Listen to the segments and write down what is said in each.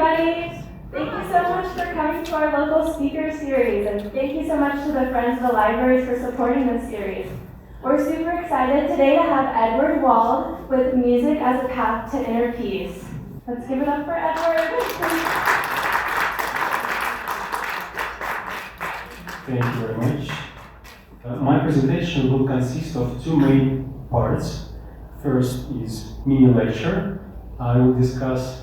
everybody. Thank you so much for coming to our local speaker series, and thank you so much to the Friends of the Libraries for supporting this series. We're super excited today to have Edward Wald with Music as a Path to Inner Peace. Let's give it up for Edward. Thank you very much. My presentation will consist of two main parts. First is mini lecture. I will discuss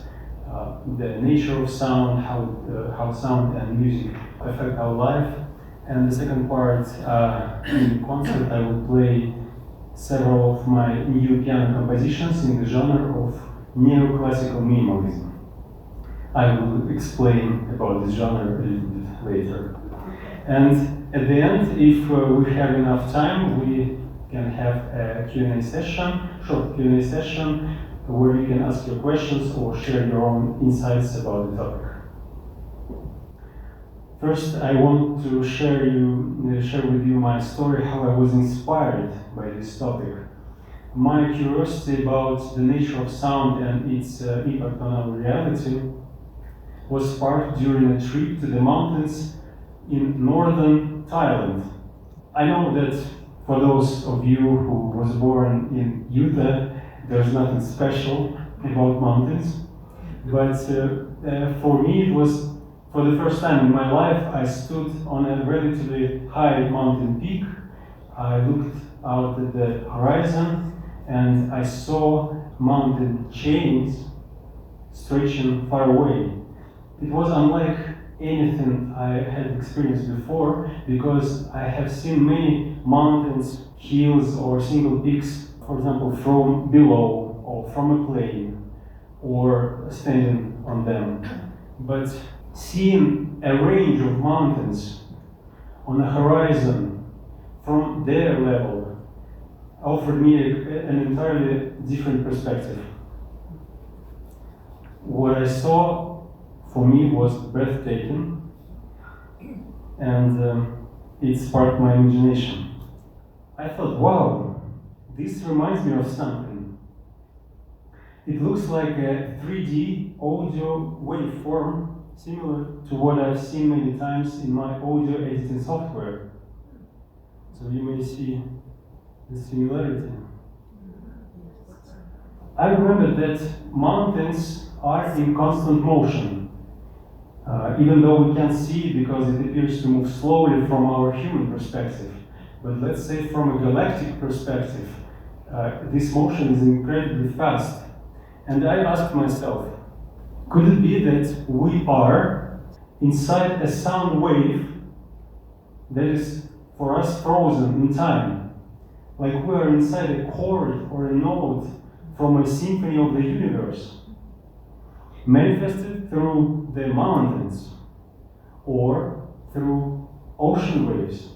the nature of sound, how sound and music affect our life. And the second part, in the concert, I will play several of my new piano compositions in the genre of Neoclassical Minimalism. I will explain about this genre a little bit later. And at the end, if we have enough time, we can have a Q&A session, short Q&A session, where you can ask your questions or share your own insights about the topic. First, I want to share with you my story, how I was inspired by this topic. My curiosity about the nature of sound and its impact on our reality was sparked during a trip to the mountains in northern Thailand. I know that for those of you who was born in Utah, there's nothing special about mountains, but for me it was, for the first time in my life, I stood on a relatively high mountain peak. I looked out at the horizon and I saw mountain chains stretching far away. It was unlike anything I had experienced before, because I have seen many mountains, hills, or single peaks, for example, from below or from a plane or standing on them. But seeing a range of mountains on a horizon from their level offered me an entirely different perspective. What I saw for me was breathtaking, and it sparked my imagination. I thought, wow, this reminds me of something. It looks like a 3D audio waveform, similar to what I've seen many times in my audio editing software. So you may see the similarity. I remember that mountains are in constant motion. Even though we can't see it because it appears to move slowly from our human perspective. But let's say from a galactic perspective, this motion is incredibly fast. And I asked myself, could it be that we are inside a sound wave that is for us frozen in time? Like we are inside a chord or a note from a symphony of the universe, manifested through the mountains, or through ocean waves,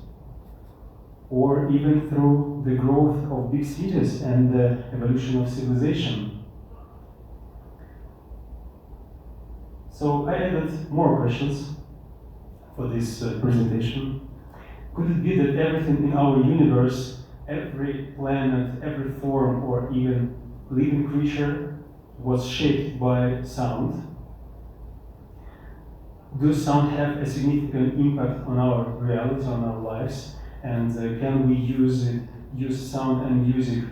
or even through the growth of big cities and the evolution of civilization. So I added more questions for this presentation. Could it be that everything in our universe, every planet, every form, or even living creature was shaped by sound? Does sound have a significant impact on our reality, on our lives? And can we use sound and music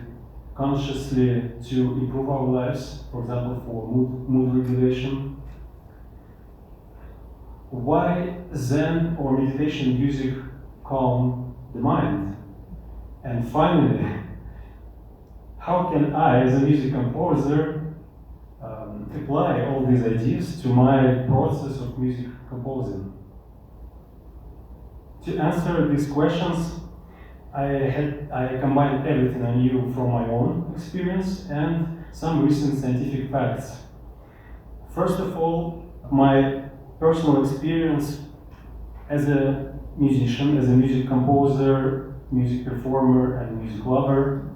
consciously to improve our lives, for example, for mood regulation? Why Zen or meditation music calm the mind? And finally, how can I, as a music composer, apply all these ideas to my process of music composing? To answer these questions, I combined everything I knew from my own experience and some recent scientific facts. First of all, my personal experience as a musician, as a music composer, music performer, and music lover.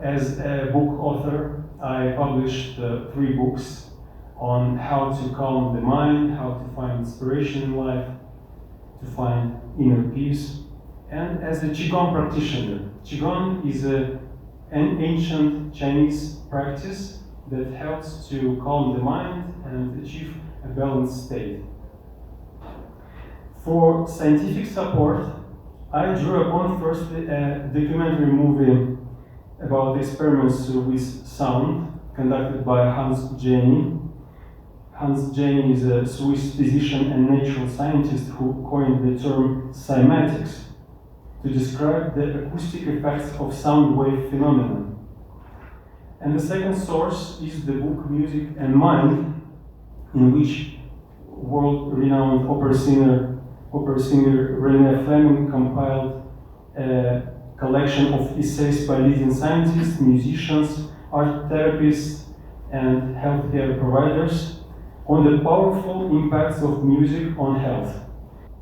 As a book author, I published 3 books on how to calm the mind, how to find inspiration in life, to find inner peace. And as a Qigong practitioner, Qigong is an ancient Chinese practice that helps to calm the mind and and achieve a balanced state. For scientific support, I drew upon first a documentary movie about experiments with sound conducted by Hans Jenny. Hans Jenny is a Swiss physician and natural scientist who coined the term cymatics to describe the acoustic effects of sound wave phenomena. And the second source is the book Music and Mind, in which world-renowned opera singer René Fleming compiled a collection of essays by leading scientists, musicians, art therapists, and healthcare providers on the powerful impacts of music on health.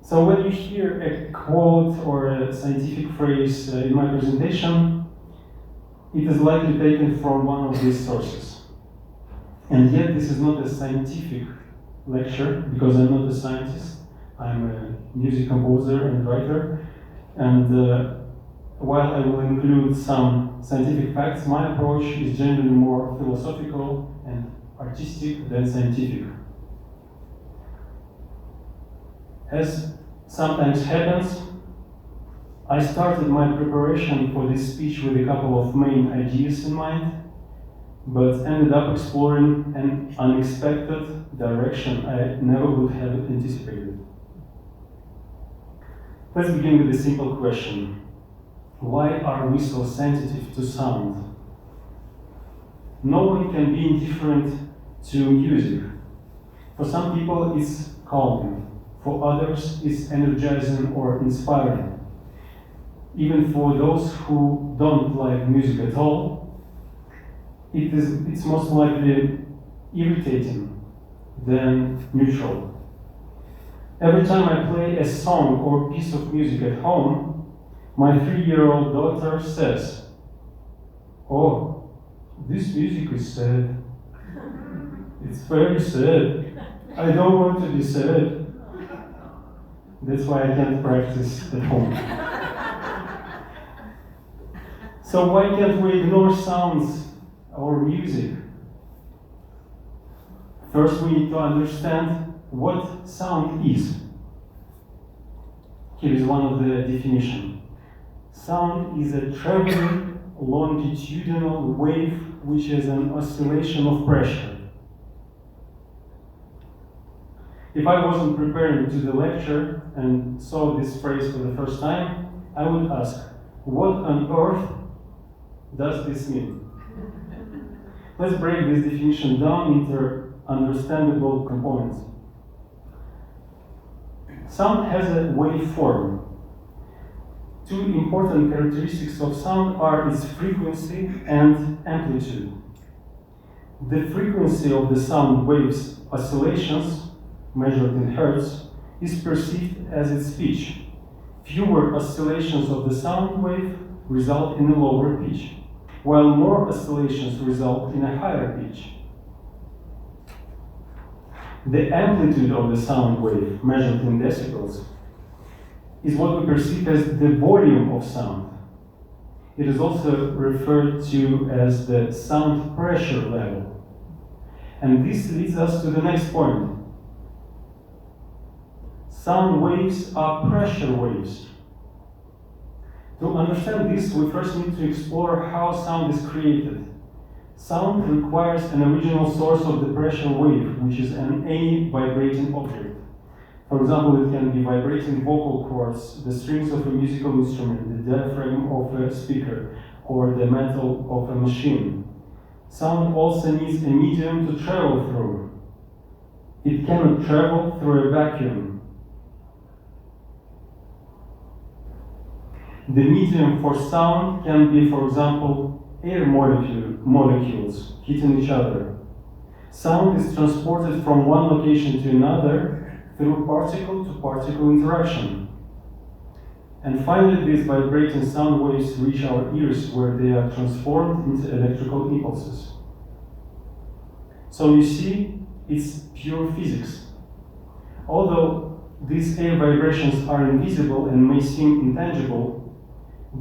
So when you hear a quote or a scientific phrase in my presentation, it is likely taken from one of these sources. And yet this is not a scientific lecture, because I'm not a scientist. I'm a music composer and writer. And while I will include some scientific facts, my approach is generally more philosophical and artistic than scientific. As sometimes happens, I started my preparation for this speech with a couple of main ideas in mind, but ended up exploring an unexpected direction I never would have anticipated. Let's begin with a simple question. Why are we so sensitive to sound? No one can be indifferent to music. For some people it's calming, for others it's energizing or inspiring. Even for those who don't like music at all, it's most likely irritating than neutral. Every time I play a song or piece of music at home, my 3-year-old daughter says, "Oh, this music is sad. It's very sad. I don't want to be sad." That's why I can't practice at home. So why can't we ignore sounds or music? First, we need to understand what sound is. Here is one of the definitions. Sound is a traveling longitudinal wave which is an oscillation of pressure. If I wasn't preparing to the lecture and saw this phrase for the first time, I would ask, what on earth does this mean? Let's break this definition down into understandable components. Sound has a waveform. Two important characteristics of sound are its frequency and amplitude. The frequency of the sound wave's oscillations, measured in hertz, is perceived as its pitch. Fewer oscillations of the sound wave result in a lower pitch, while more oscillations result in a higher pitch. The amplitude of the sound wave, measured in decibels, is what we perceive as the volume of sound. It is also referred to as the sound pressure level. And this leads us to the next point. Sound waves are pressure waves. To understand this, we first need to explore how sound is created. Sound requires an original source of the pressure wave, which is any vibrating object. For example, it can be vibrating vocal cords, the strings of a musical instrument, the diaphragm of a speaker, or the metal of a machine. Sound also needs a medium to travel through. It cannot travel through a vacuum. The medium for sound can be, for example, air molecules hitting each other. Sound is transported from one location to another through particle-to-particle interaction. And finally, these vibrating sound waves reach our ears, where they are transformed into electrical impulses. So you see, it's pure physics. Although these air vibrations are invisible and may seem intangible,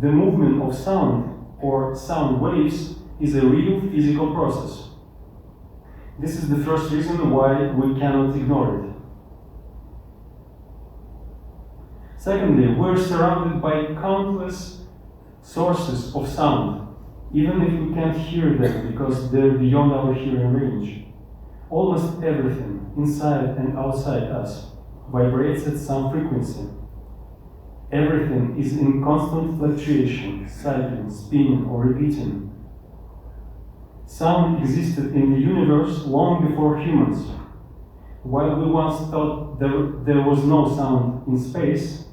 the movement of sound, or sound waves, is a real physical process. This is the first reason why we cannot ignore it. Secondly, we're surrounded by countless sources of sound, even if we can't hear them because they're beyond our hearing range. Almost everything, inside and outside us, vibrates at some frequency. Everything is in constant fluctuation, cycling, spinning, or repeating. Sound existed in the universe long before humans. While we once thought there was no sound in space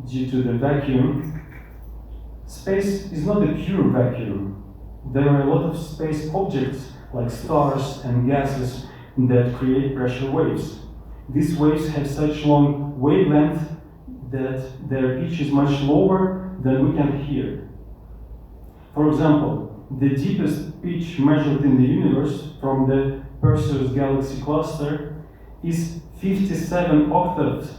due to the vacuum, space is not a pure vacuum. There are a lot of space objects like stars and gases that create pressure waves. These waves have such long wavelength that their pitch is much lower than we can hear. For example, the deepest pitch measured in the universe from the Perseus galaxy cluster is 57 octaves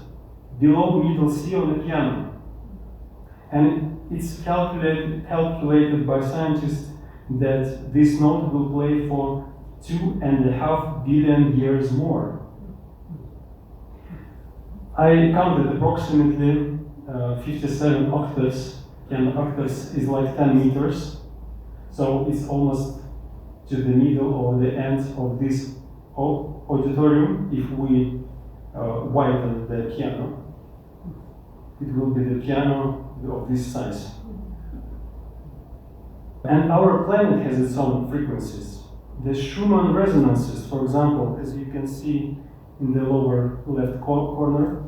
below middle C on the piano. And it's calculated by scientists that this note will play for 2.5 billion years more. I counted approximately 57 octaves, and octaves is like 10 meters, so it's almost to the middle or the end of this auditorium. If we widen the piano, it will be the piano of this size. And our planet has its own frequencies. The Schumann resonances, for example, as you can see in the lower left corner,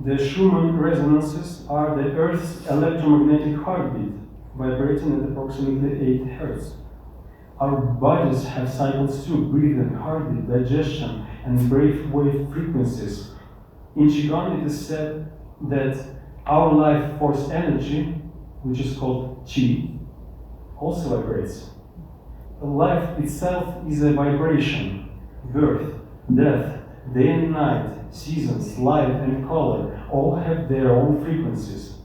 the Schumann resonances are the Earth's electromagnetic heartbeat, vibrating at approximately 8 Hz. Our bodies have cycles too: breathing, heartbeat, digestion, and wave frequencies. In Qigong, it is said that our life force energy, which is called Qi, also vibrates. Life itself is a vibration. Birth, death, day and night, seasons, light and color all have their own frequencies.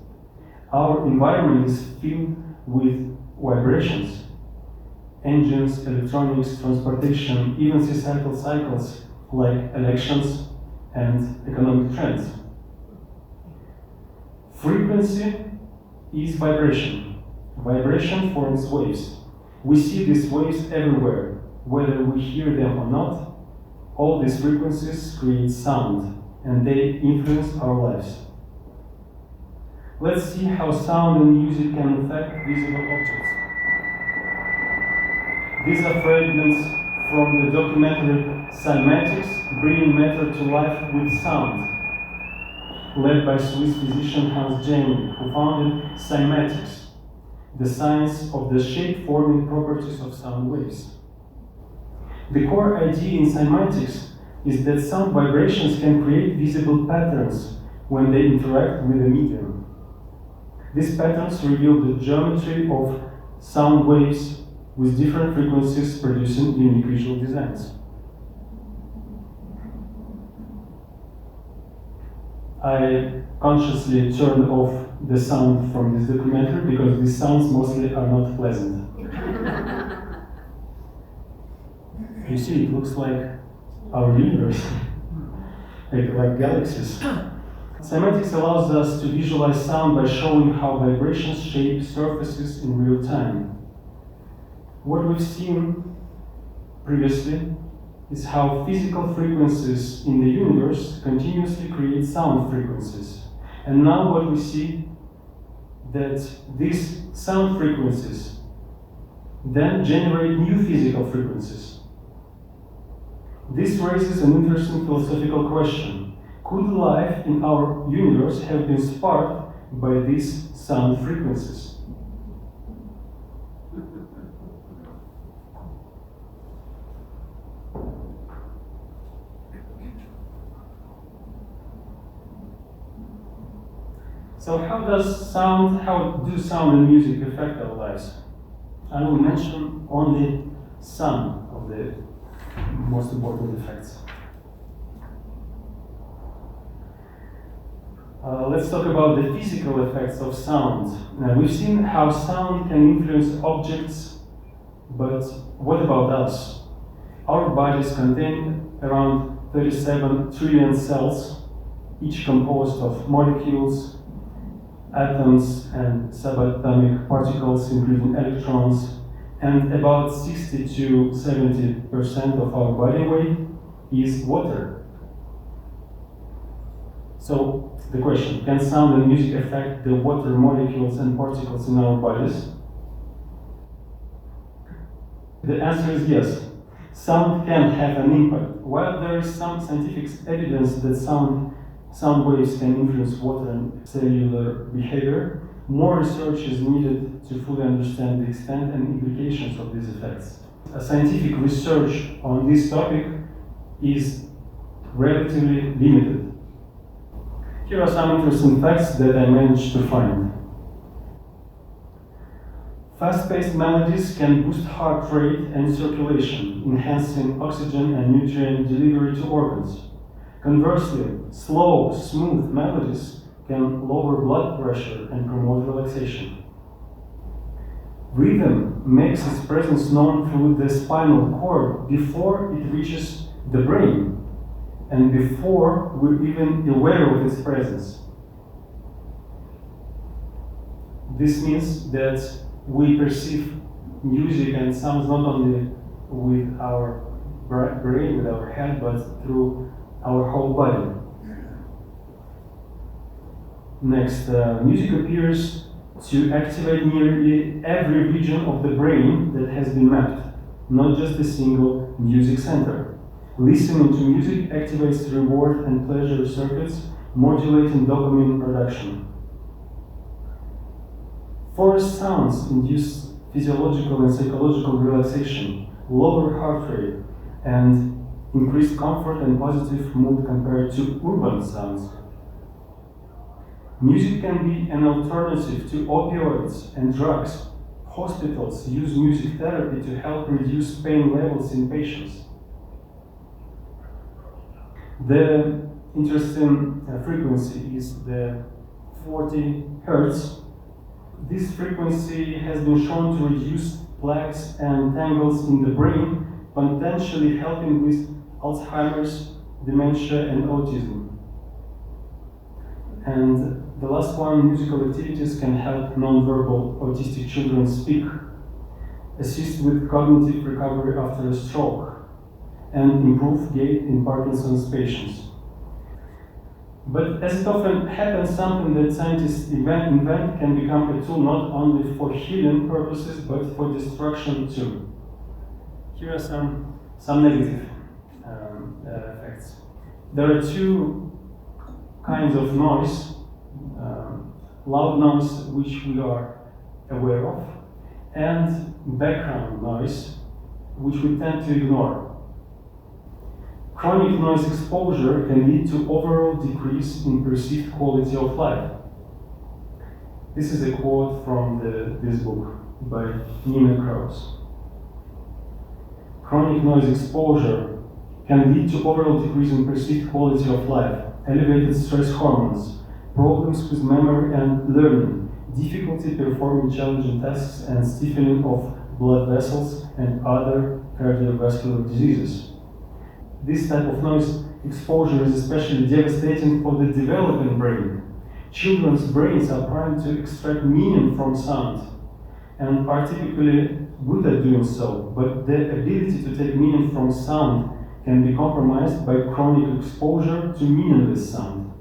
Our environment is filled with vibrations. Engines, electronics, transportation, even societal cycles like elections and economic trends. Frequency is vibration. Vibration forms waves. We see these waves everywhere, whether we hear them or not. All these frequencies create sound, and they influence our lives. Let's see how sound and music can affect visible objects. These are fragments from the documentary Cymatics, Bringing Matter to Life with Sound, led by Swiss physician Hans Janey, who founded Cymatics, the science of the shape-forming properties of sound waves. The core idea in cymatics is that sound vibrations can create visible patterns when they interact with a medium. These patterns reveal the geometry of sound waves with different frequencies producing unique visual designs. I consciously turned off the sound from this documentary because these sounds mostly are not pleasant. You see, it looks like our universe, like galaxies. Cymatics allows us to visualize sound by showing how vibrations shape surfaces in real time. What we've seen previously is how physical frequencies in the universe continuously create sound frequencies. And now what we see that these sound frequencies then generate new physical frequencies. This raises an interesting philosophical question. Could life in our universe have been sparked by these sound frequencies? So how do sound and music affect our lives? I will mention only some of the most important effects. Let's talk about the physical effects of sound. Now, we've seen how sound can influence objects, but what about us? Our bodies contain around 37 trillion cells, each composed of molecules, atoms, and subatomic particles, including electrons, and about 60 to 70% of our body weight is water. So, the question, can sound and music affect the water molecules and particles in our bodies? The answer is yes. Sound can have an impact. While there is some scientific evidence that sound waves can influence water and cellular behavior, more research is needed to fully understand the extent and implications of these effects. Scientific research on this topic is relatively limited. Here are some interesting facts that I managed to find. Fast-paced melodies can boost heart rate and circulation, enhancing oxygen and nutrient delivery to organs. Conversely, slow, smooth melodies can lower blood pressure and promote relaxation. Rhythm makes its presence known through the spinal cord before it reaches the brain and before we're even aware of its presence. This means that we perceive music and sounds not only with our brain, with our head, but through our whole body. Next, music appears to activate nearly every region of the brain that has been mapped, not just a single music center. Listening to music activates reward and pleasure circuits, modulating dopamine production. Forest sounds induce physiological and psychological relaxation, lower heart rate, and increased comfort and positive mood compared to urban sounds. Music can be an alternative to opioids and drugs. Hospitals use music therapy to help reduce pain levels in patients. The interesting frequency is the 40 Hertz. This frequency has been shown to reduce plaques and tangles in the brain, potentially helping with Alzheimer's, dementia, and autism. And the last one, musical activities can help nonverbal autistic children speak, assist with cognitive recovery after a stroke, and improve gait in Parkinson's patients. But as it often happens, something that scientists invent can become a tool not only for healing purposes, but for destruction too. Here are some negative effects. There are two kinds of noise, loud noise, which we are aware of, and background noise, which we tend to ignore. Chronic noise exposure can lead to overall decrease in perceived quality of life. This is a quote from this book by Neoclassical. Chronic noise exposure can lead to overall decrease in perceived quality of life, elevated stress hormones, problems with memory and learning, difficulty performing challenging tasks, and stiffening of blood vessels and other cardiovascular diseases. This type of noise exposure is especially devastating for the developing brain. Children's brains are primed to extract meaning from sound and are typically good at doing so, but their ability to take meaning from sound can be compromised by chronic exposure to meaningless sound.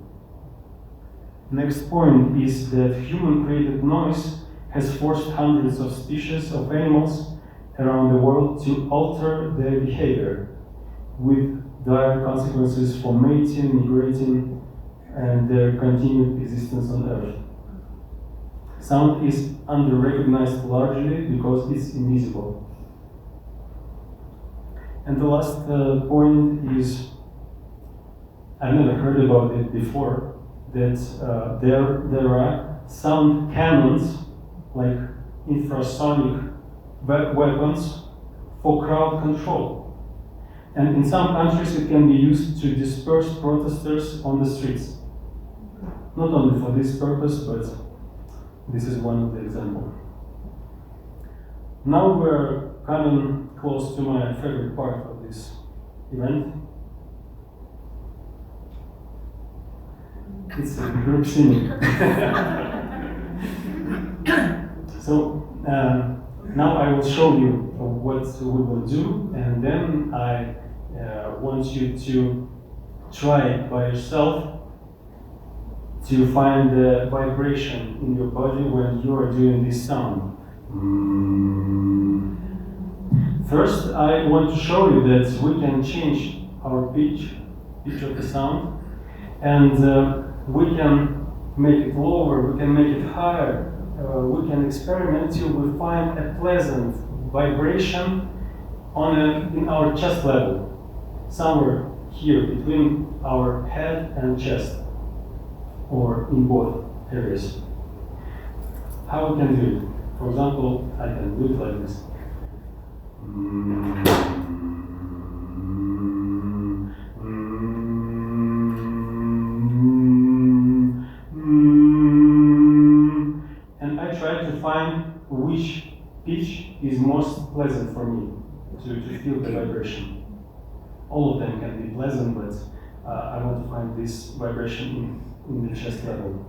Next point is that human-created noise has forced hundreds of species of animals around the world to alter their behavior, with dire consequences for mating, migrating, and their continued existence on Earth. Sound is under-recognized largely because it's invisible. And the last point is, I've never heard about it before, that there are sound cannons, like infrasonic weapons, for crowd control. And in some countries it can be used to disperse protesters on the streets. Not only for this purpose, but this is one of the examples. Now we're coming close to my favorite part of this event. It's a group singing. So now I will show you what we will do, and then I want you to try it by yourself to find the vibration in your body when you are doing this sound. First, I want to show you that we can change our pitch of the sound, and we can make it lower, we can make it higher, we can experiment till we find a pleasant vibration in our chest level, somewhere here between our head and chest, or in both areas. How we can do it? For example, I can do it like this. And I try to find which pitch is most pleasant for me to feel the vibration. All of them can be pleasant, but I want to find this vibration in the chest level.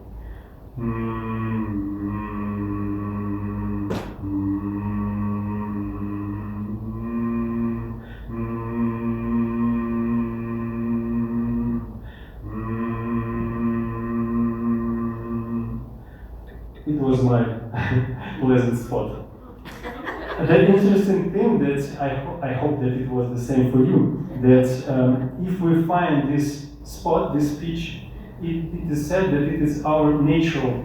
It was my pleasant spot. The interesting thing that I hope that it was the same for you, that if we find this spot, this pitch, it is said that it is our natural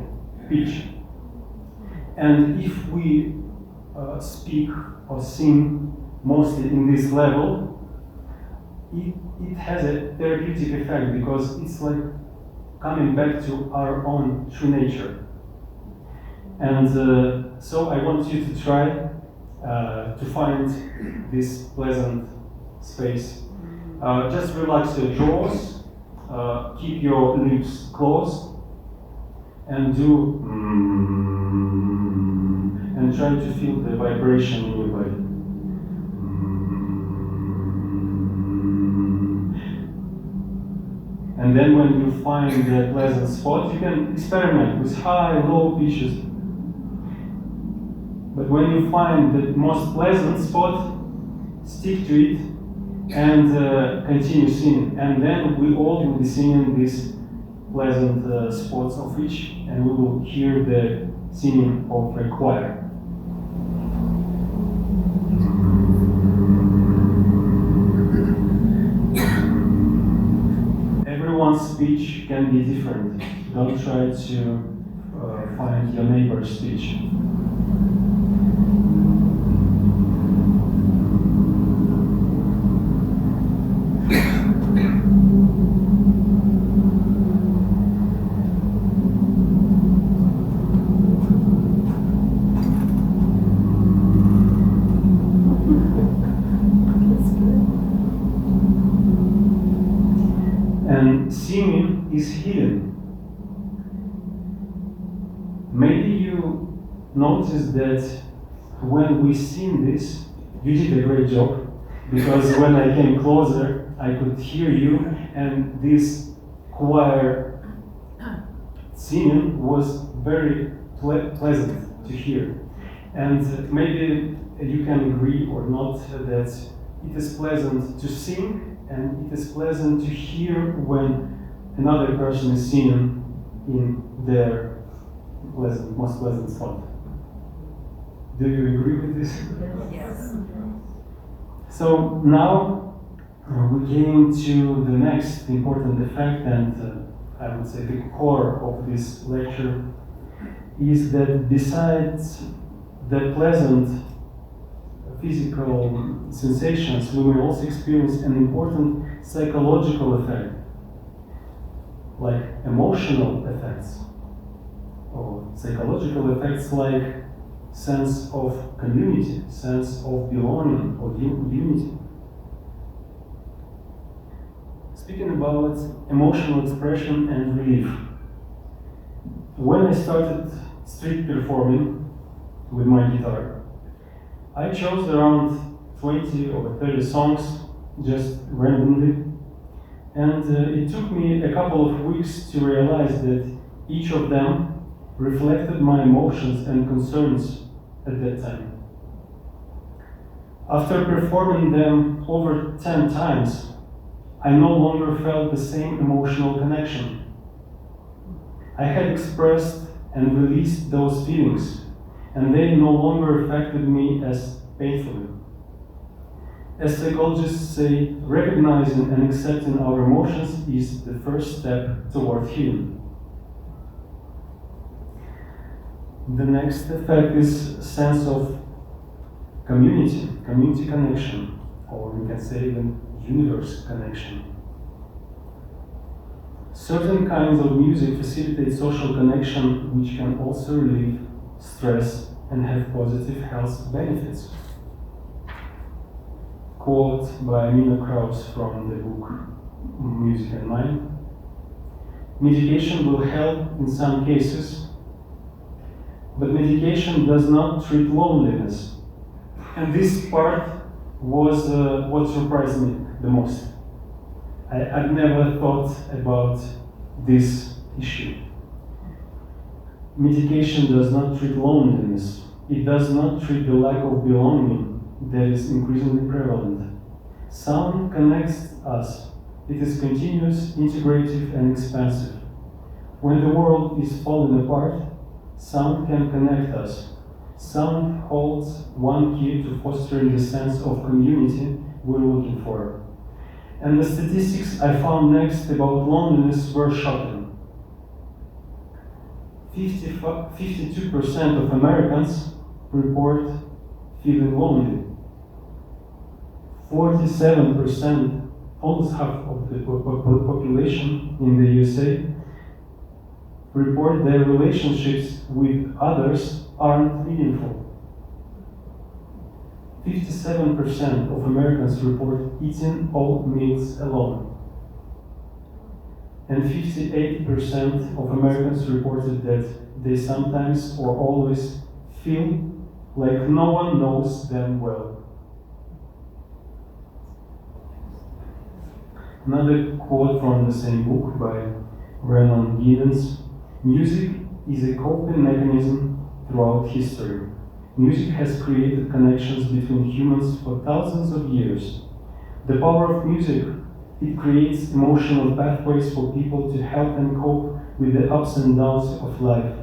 pitch. And if we speak or sing mostly in this level, it has a therapeutic effect because it's like coming back to our own true nature. And so I want you to try to find this pleasant space. Just relax your jaws. Keep your lips closed and do and try to feel the vibration in your body. And then when you find the pleasant spot, you can experiment with high, low pitches. But when you find the most pleasant spot, stick to it and continue singing. And then we all will be singing these pleasant spots of each, and we will hear the singing of a choir. Everyone's speech can be different. Don't try to find your neighbor's speech. And singing is hidden. Maybe you noticed that when we sing this, you did a great job, because when I came closer, I could hear you, and this choir singing was very pleasant to hear. And maybe you can agree or not that it is pleasant to sing, and it is pleasant to hear when another person is singing in their most pleasant spot. Do you agree with this? Yes. So now we came to the next important effect, and I would say the core of this lecture is that besides the pleasant physical sensations, we may also experience an important psychological effect, like emotional effects, or psychological effects like sense of community, sense of belonging, or unity. Speaking about emotional expression and relief, when I started street performing with my guitar, I chose around 20 or 30 songs just randomly. And it took me a couple of weeks to realize that each of them reflected my emotions and concerns at that time. After performing them over 10 times, I no longer felt the same emotional connection. I had expressed and released those feelings, and they no longer affected me as painfully. As psychologists say, recognizing and accepting our emotions is the first step toward healing. The next effect is a sense of community connection, or we can say even universe connection. Certain kinds of music facilitate social connection, which can also relieve stress and have positive health benefits. Quote by Nina Kraus from the book Music and Mind. Medication will help in some cases, but medication does not treat loneliness. And this part was what surprised me the most. I've never thought about this issue. Medication does not treat loneliness. It does not treat the lack of belonging that is increasingly prevalent. Sound connects us. It is continuous, integrative, and expansive. When the world is falling apart, sound can connect us. Sound holds one key to fostering the sense of community we're looking for. And the statistics I found next about loneliness were shocking. 52% of Americans report feeling lonely. 47%, almost half of the population in the USA, report their relationships with others aren't meaningful. 57% of Americans report eating all meals alone. And 58% of Americans reported that they sometimes or always feel like no one knows them well. Another quote from the same book by Renan Giddens: music is a coping mechanism throughout history. Music has created connections between humans for thousands of years. The power of music, it creates emotional pathways for people to help them cope with the ups and downs of life.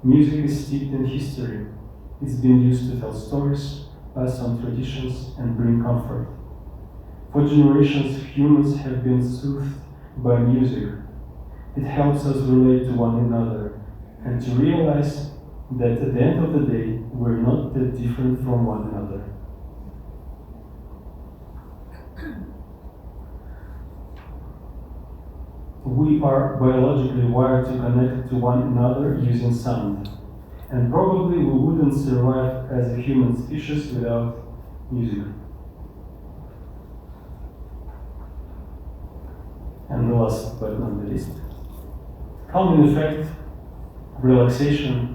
Music is steeped in history. It's been used to tell stories, pass on traditions, and bring comfort. For generations, humans have been soothed by music. It helps us relate to one another and to realize that at the end of the day, we're not that different from one another. We are biologically wired to connect to one another using sound, and probably we wouldn't survive as a human species without music. And the last but not the least, calming effect, relaxation.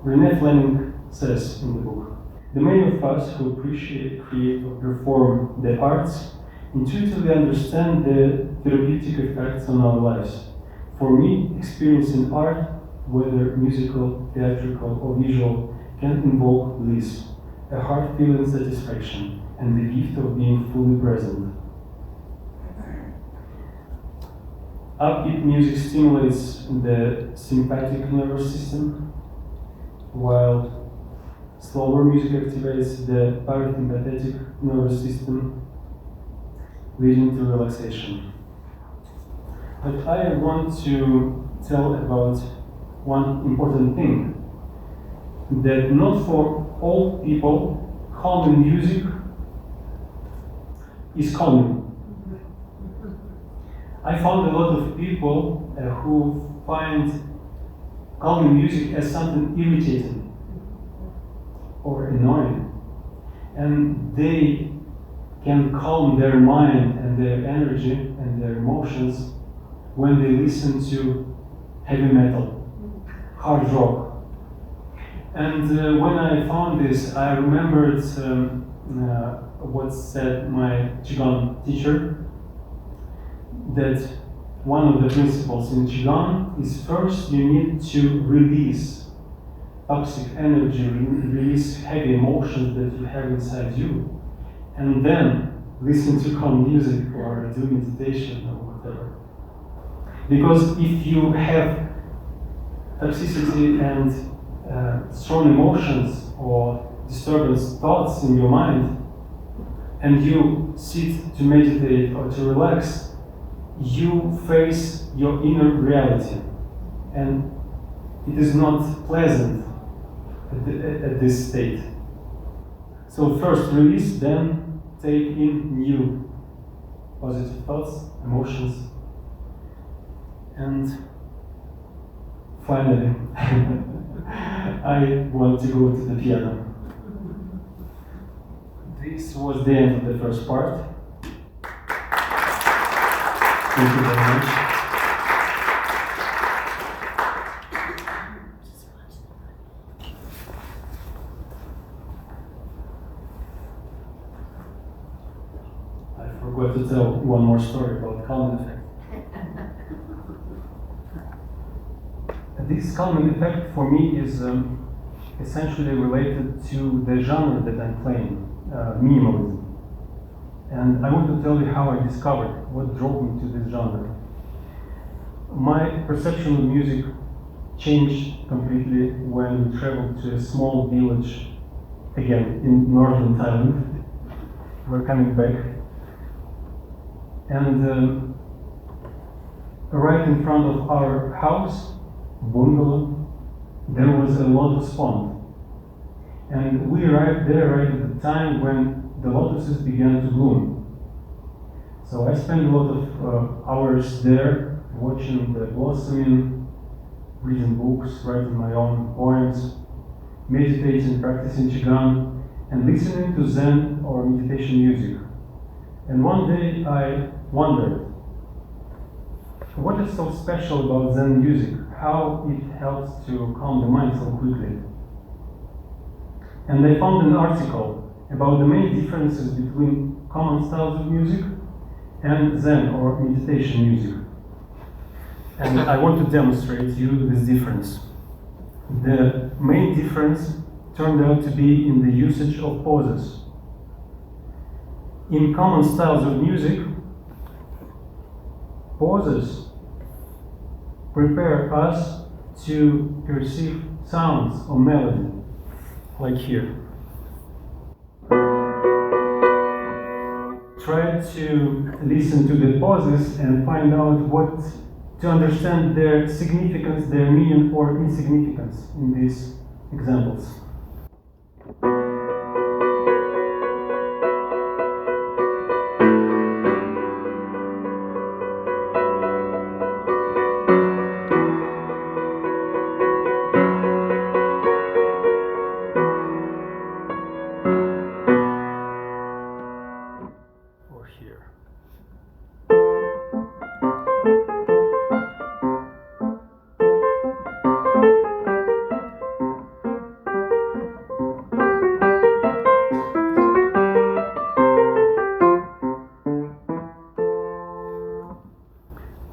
René Fleming says in the book, the many of us who appreciate, create, or perform the arts intuitively understand the therapeutic effects on our lives. For me, experiencing art, whether musical, theatrical, or visual, can invoke bliss, a heart-feeling satisfaction, and the gift of being fully present. Upbeat music stimulates the sympathetic nervous system, while slower music activates the parasympathetic nervous system, leading to relaxation. But I want to tell about one important thing, that not for all people, calming music is calming. I found a lot of people who find calming music as something irritating or annoying, and they can calm their mind and their energy and their emotions when they listen to heavy metal, hard rock. And when I found this, I remembered what said my Qigong teacher, that one of the principles in Qigong is first you need to release toxic energy, release heavy emotions that you have inside you, and then listen to calm music or do meditation or whatever. Because if you have toxicity and strong emotions or disturbance thoughts in your mind, and you sit to meditate or to relax, you face your inner reality, and it is not pleasant at this state. So first release, then take in new positive thoughts, emotions, and finally I want to go to the piano. This was the end of the first part. Thank you very much. I forgot to tell one more story about calming effect. This calming effect for me is essentially related to the genre that I'm playing, minimalism. And I want to tell you how I discovered what drove me to this genre. My perception of music changed completely when we traveled to a small village, again in northern Thailand. We're coming back. And right in front of our house, bungalow, there was a lotus pond. And we arrived there right at the time when the lotuses began to bloom. So I spent a lot of hours there watching the blossoming, reading books, writing my own poems, meditating, practicing Qigong, and listening to Zen or meditation music. And one day I wondered, what is so special about Zen music? How it helps to calm the mind so quickly? And I found an article about the main differences between common styles of music and Zen or meditation music. And I want to demonstrate you this difference. The main difference turned out to be in the usage of pauses. In common styles of music, pauses prepare us to perceive sounds or melody, like here. Try to listen to the pauses and find out to understand their significance, their meaning or insignificance in these examples. Here.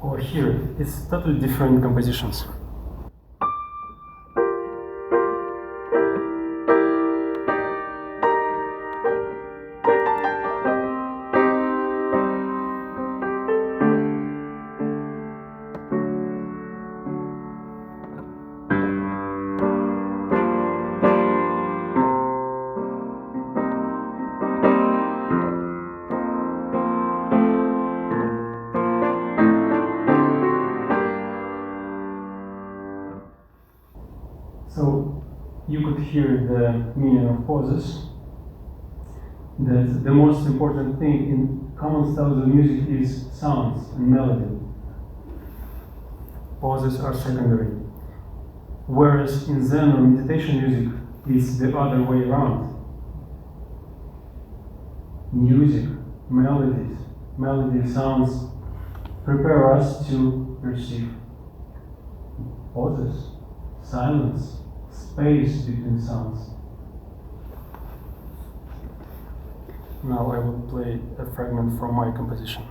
Or here, it's totally different compositions. So you could hear the meaning of pauses. That the most important thing in common styles of music is sounds and melody. Pauses are secondary. Whereas in Zen or meditation music, it's the other way around. Music, melody, sounds prepare us to perceive pauses, silence, space between sounds. Now I will play a fragment from my composition.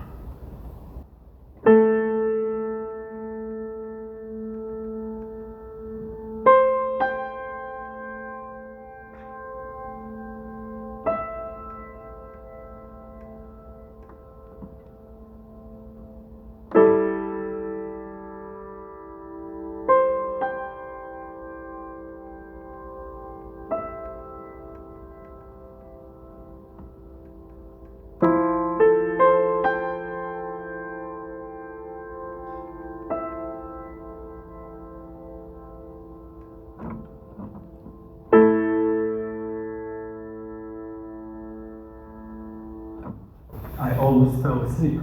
I almost fell asleep.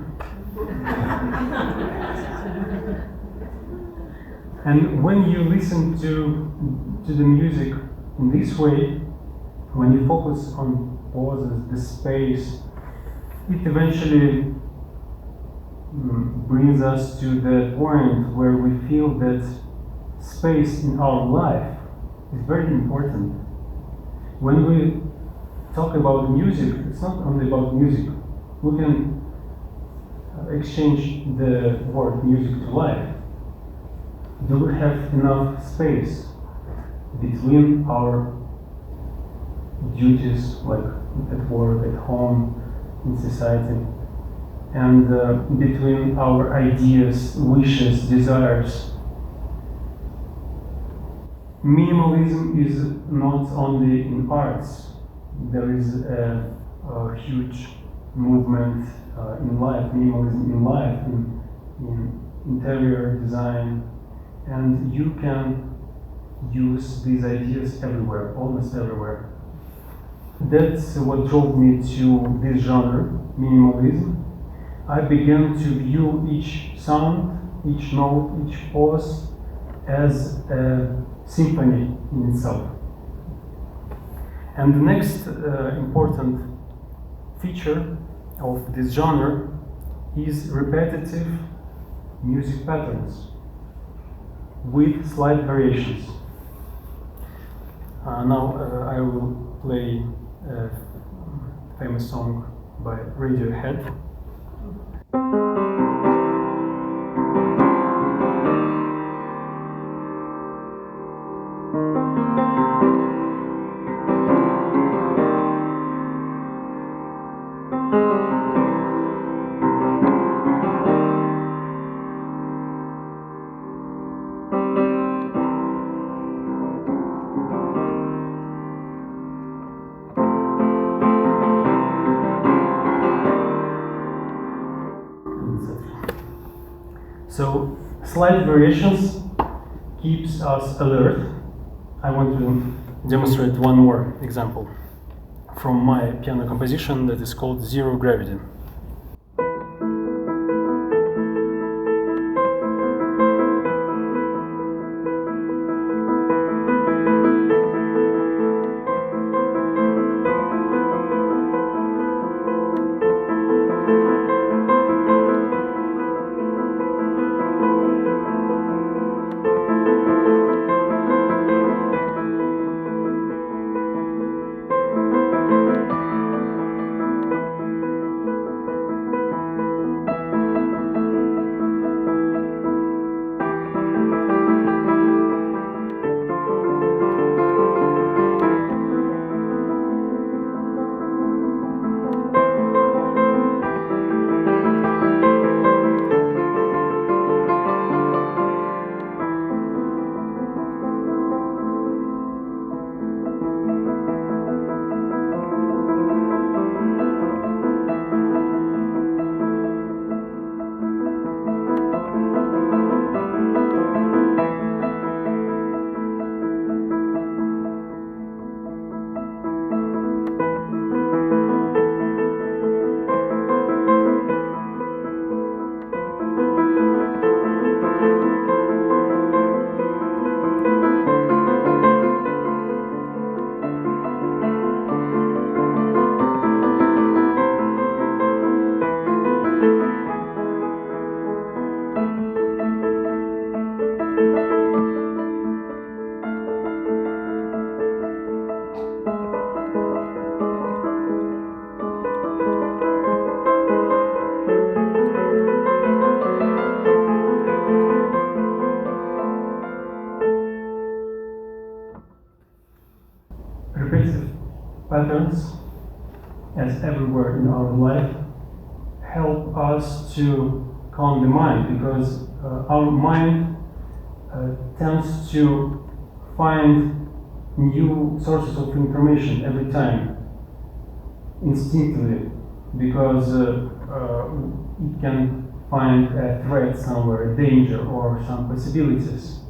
And when you listen to the music in this way, when you focus on pauses, the space, it eventually brings us to the point where we feel that space in our life is very important. When we talk about music, it's not only about music. We can exchange the word music to life. Do we have enough space between our duties, like at work, at home, in society, and between our ideas, wishes, desires? Minimalism is not only in arts. There is a huge movement in life, minimalism in life, in interior design, and you can use these ideas everywhere, almost everywhere. That's what drove me to this genre, minimalism. I began to view each sound, each note, each pause as a symphony in itself. And the next important feature of this genre is repetitive music patterns with slight variations. Now I will play a famous song by Radiohead. So slight variations keeps us alert. I want to demonstrate one more example from my piano composition that is called Zero Gravity. as everywhere in our life, help us to calm the mind, because our mind tends to find new sources of information every time, instinctively, because it can find a threat somewhere, a danger, or some possibilities.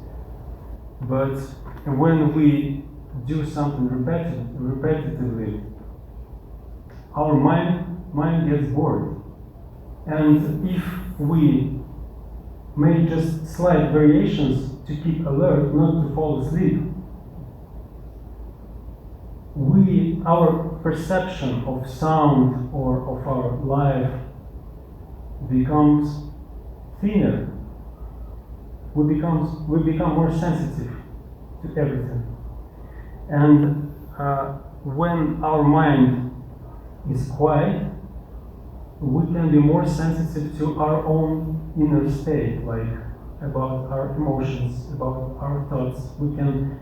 But when we do something repetitively, our mind gets bored. And if we make just slight variations to keep alert, not to fall asleep, our perception of sound or of our life becomes thinner. We become more sensitive to everything. And when our mind is quiet, we can be more sensitive to our own inner state, like about our emotions, about our thoughts. We can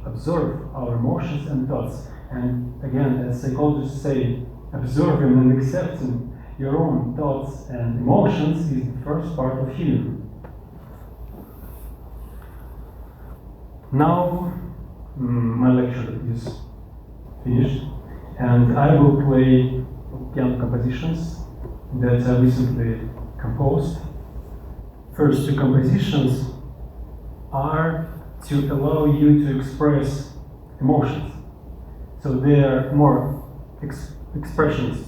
observe our emotions and thoughts. And again, as psychologists say, observing and accepting your own thoughts and emotions is the first part of healing. Now, my lecture is finished, and I will play piano compositions that I recently composed. First two compositions are to allow you to express emotions. So they are more expressionist.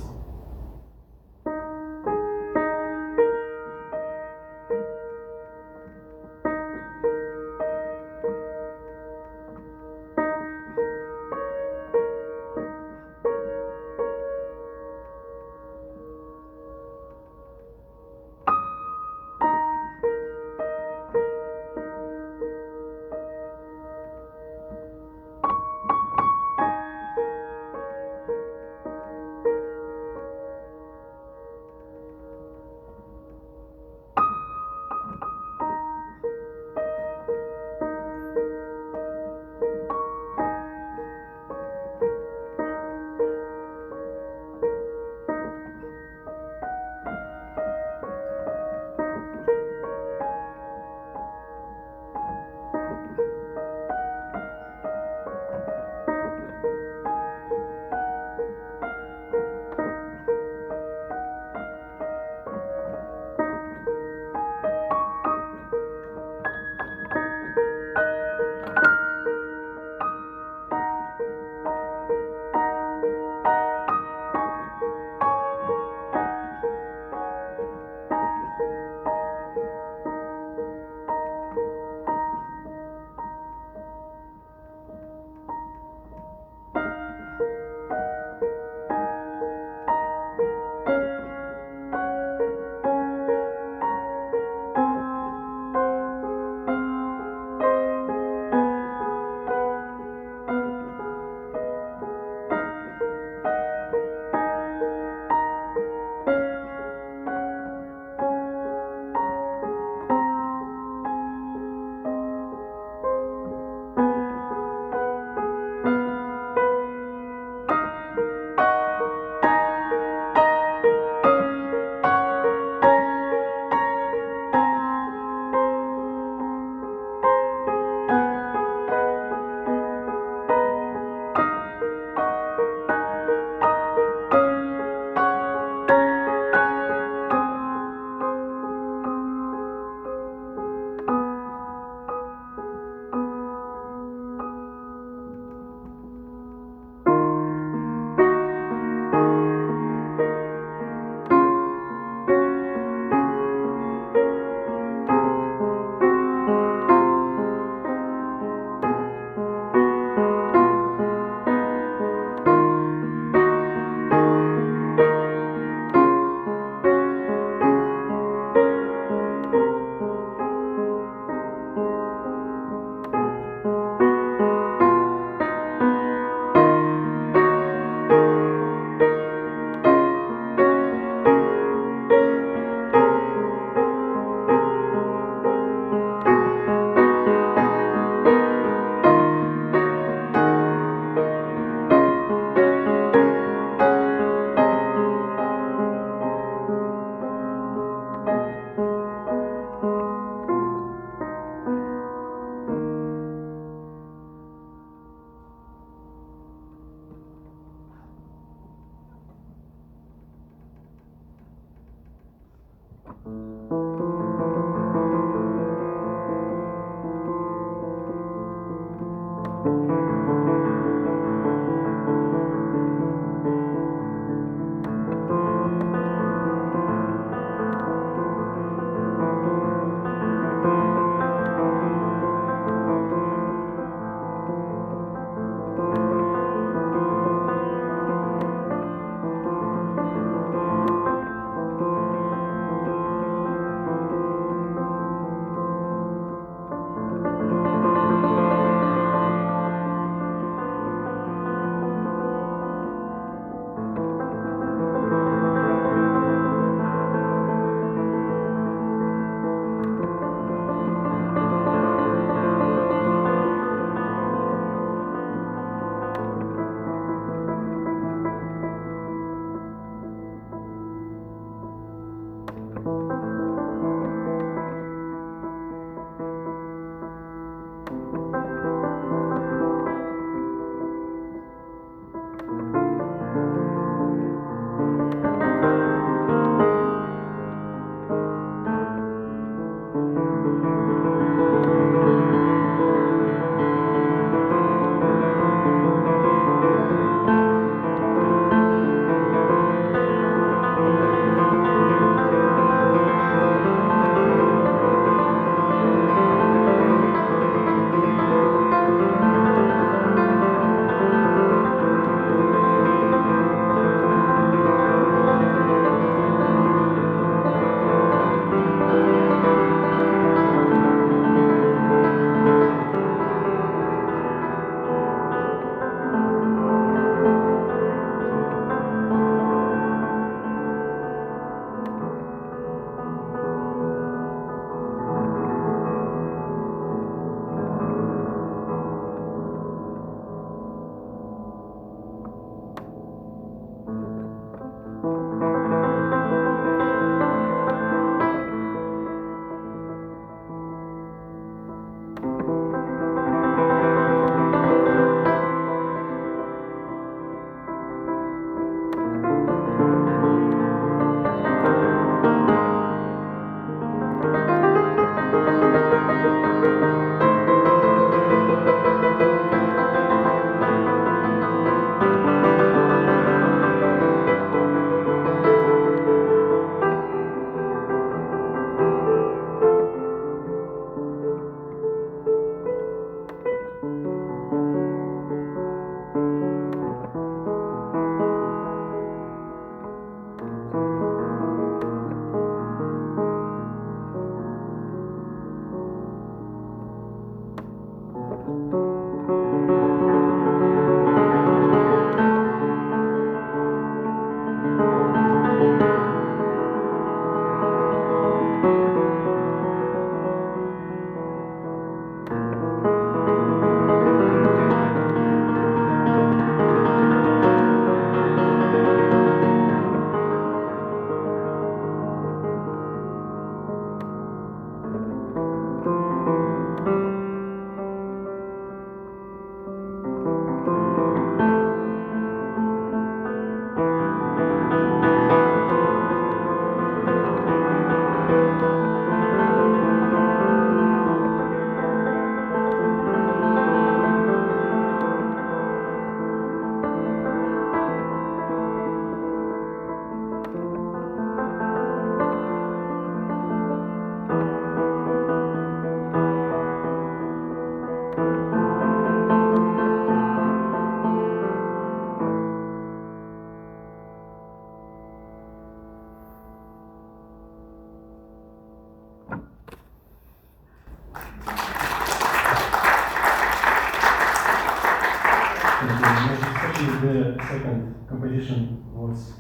The second composition was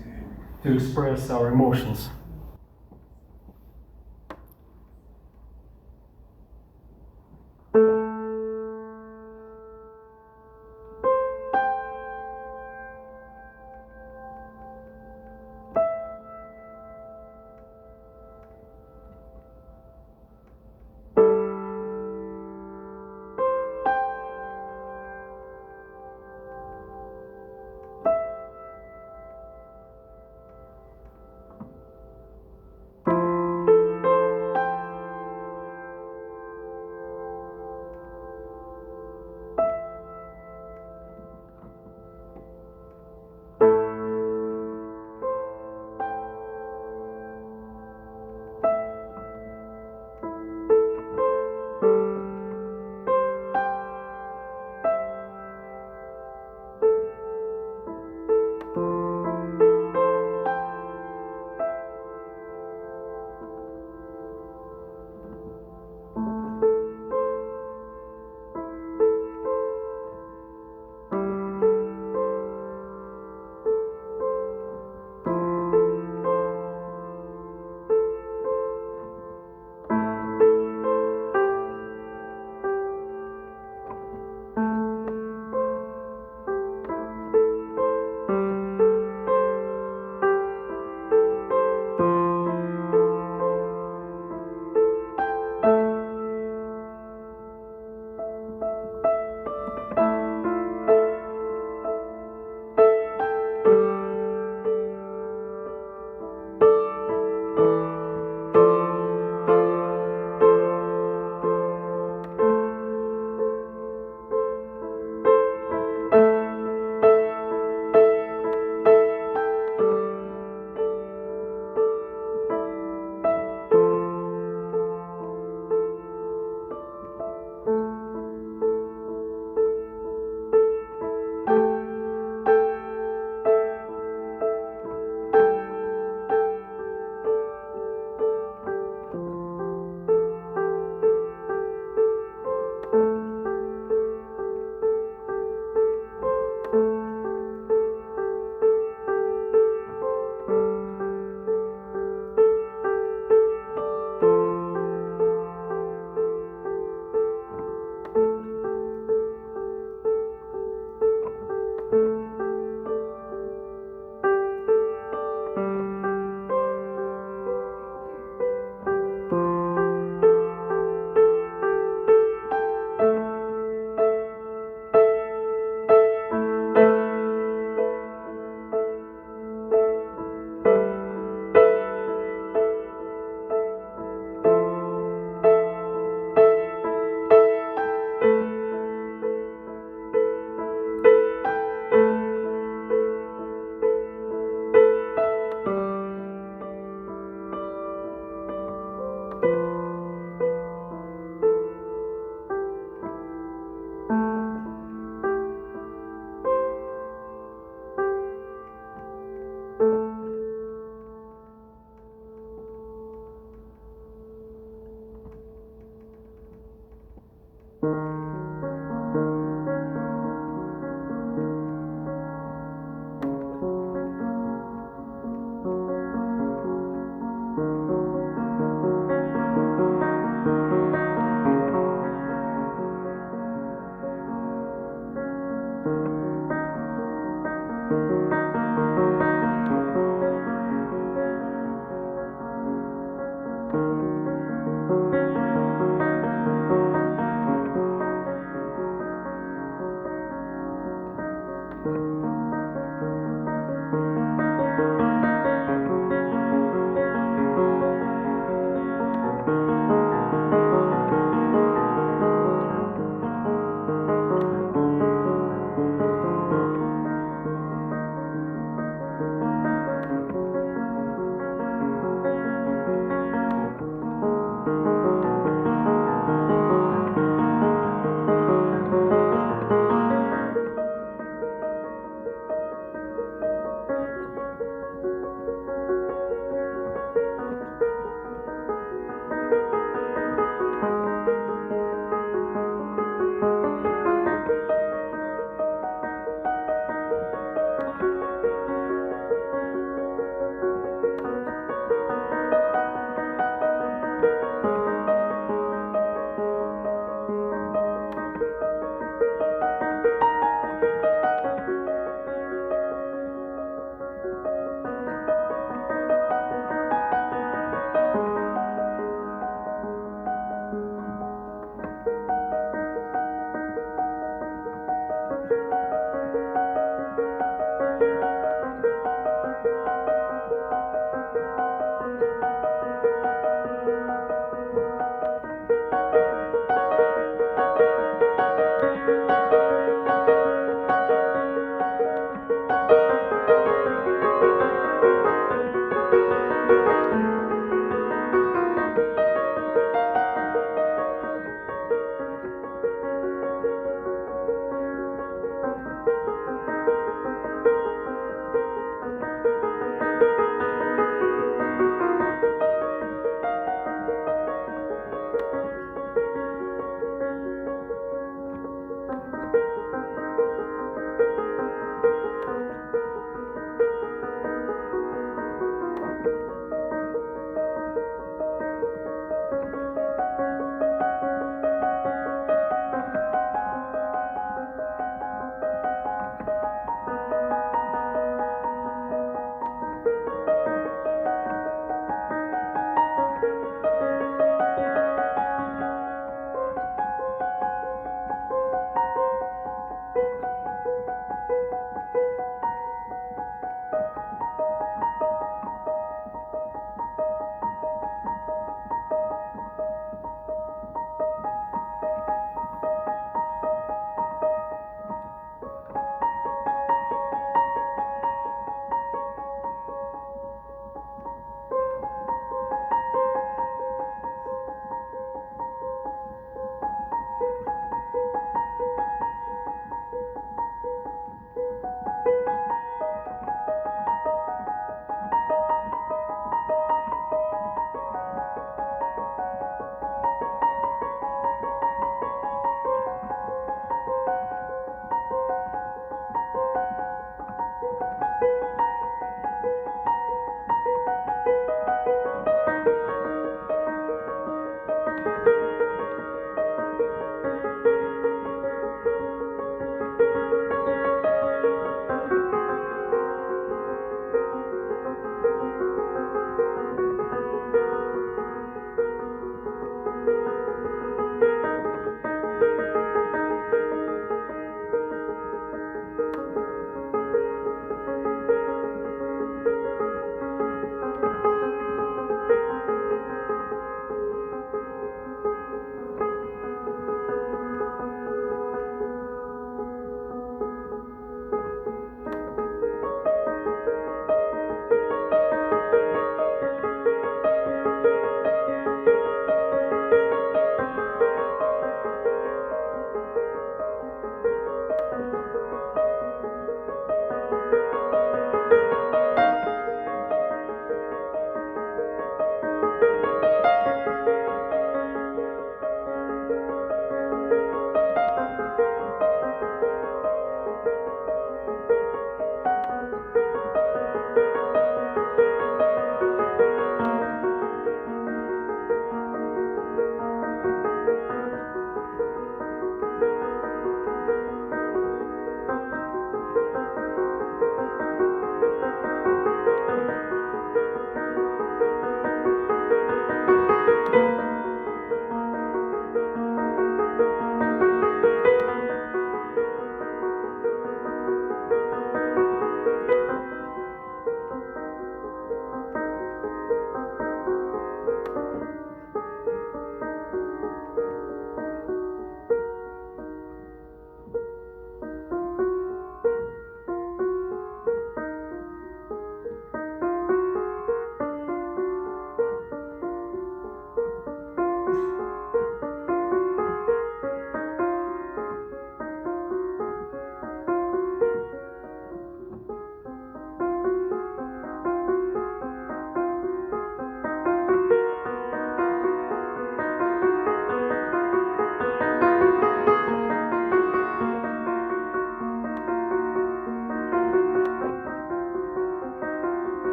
to express our emotions.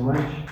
much.